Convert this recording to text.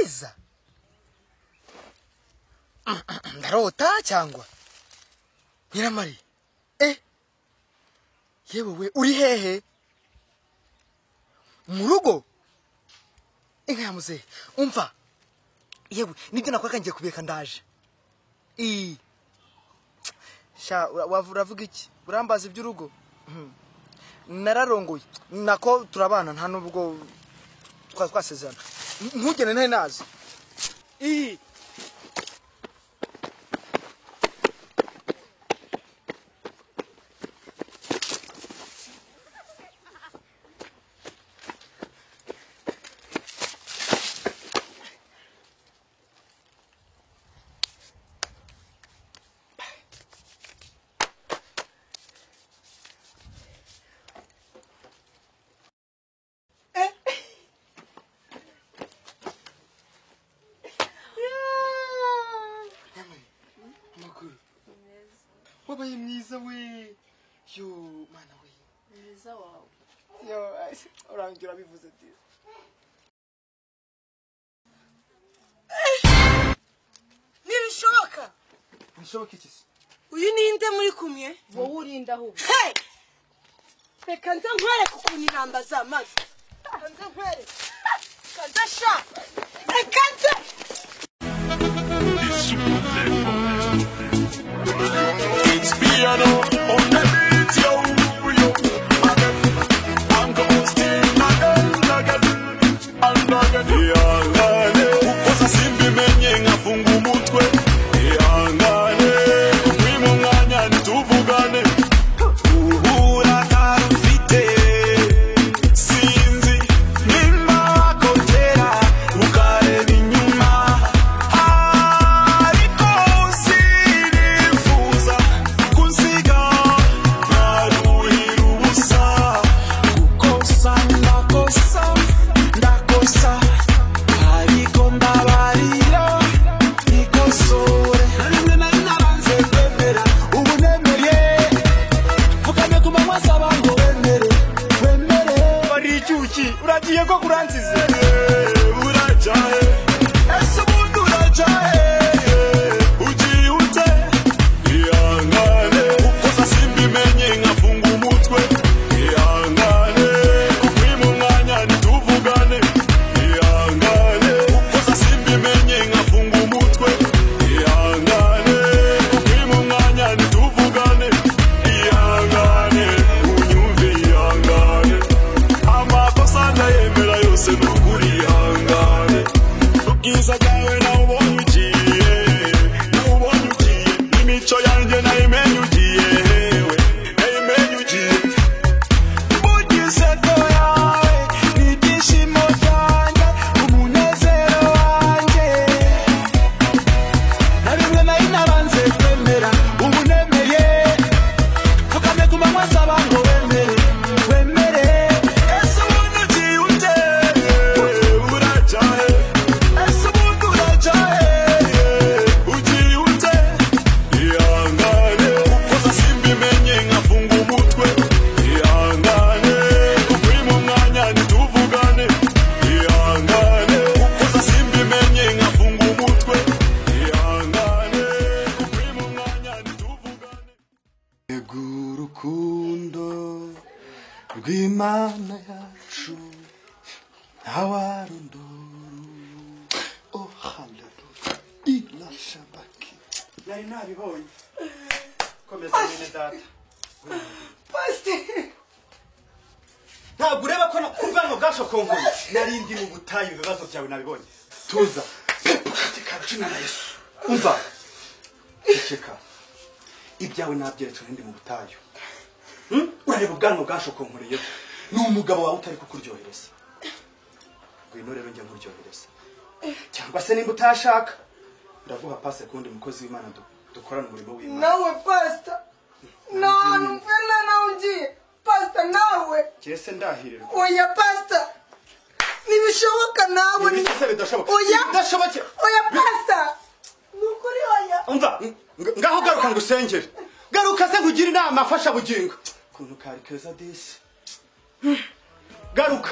neza ndarota cyangwa Nyiramari yewe we uri hehe mu rugo inka yamuze umva yewe nibyo nakwaka ngiye kubireka ndaje sha uravuga iki urambaza iby'urugo nararongoye nako turabana nta nubwo twasezerana ntugene ntahe nazi wabaye mwiza we yo mana we mwiza wawe yo urangira bivuze ati nibishoboka bishoboka iki uyu ninde muri kumwe wowe urinda aho reka nza nkwere kukuniramba za mazi nza nkwere kanza sha reka nza Piano on the beat, yo. I'm going still again. Ukosa simbi menye ngafunga umutwe. Ihangane, mwimo mwanya nituvugane. Uhura tarufite. Sinzi nimba wakongera ukareba inyuma. Ariko sinifuza kunsiga naruhira ubusa. Ndakosa ariko ndabarira nikosore narimwe nari naranze kwemera ubu nemeye vugamye ku manywa asaba ngo wemere bari icyuki uragiye ko kuransize urajahe ese ubundi urajahe ugiye ute ihangane ukosa simbimenye nkafunga umutwe ihangane ukwima umwanya nituvugane ihangane ukosa simbimenye nkafunga umutwe ihangane ukwima umwanya nituvugane ihangane unyumve ihangane amakosa ndayemera yose nukuri ihangane ubwiza bwawe nawubonye ugiye imico yanjye nayimenye ugiye nayimenye ugiye mugiseko yawe n'ibyishimo byanjye umunezero wanjye na bimwe nari naranze kwemera ubu nemeye vugamye ku manywa asaba ngo wemere ese ubundi ugiye ute urajahe ese ubundi urajahe ugiye ute ihangane ukosa simbimenye nkafunga umutwe ihangane ukwima umwanya nituvugane ihangane ukosa simbimenye nkafunga umutwe ihangane ukwima umwanya nituvugane ego urukundo rw'Imana yacu ntawarondoro oh haleluya ila shabaki Nari nabibonye. Komeza nyine data. Ntabwo ureba ko kubwanwa bwashokongoye. Nari ndi mu butayu ibibazo byawe nabibonye. tuza karucina na Yesu umva Cheka. Ibyawe nabyeretse ndi mu butayu. urareba ubwanwa bwashokonkoreye ni umugabo wawe utari kukuryohereza Ngwino rero njya nkuryohereza. cyangwa se nimba utashaka Ndaguha pase kundi mukozi w'Imana dukorana umurimo w'Imana. nawe pastor nawe ngiye pastor nawe Cyese ndahirirwa. oya pastor nibishoboka nawe Nibise bidashoboka. oya Bidashoboke. oya pastor nukuri oya Umva ngaho garuka ngusengere. Garuka se kugira inama afasha bugingo. Kuntu kari keza disi. Garuka.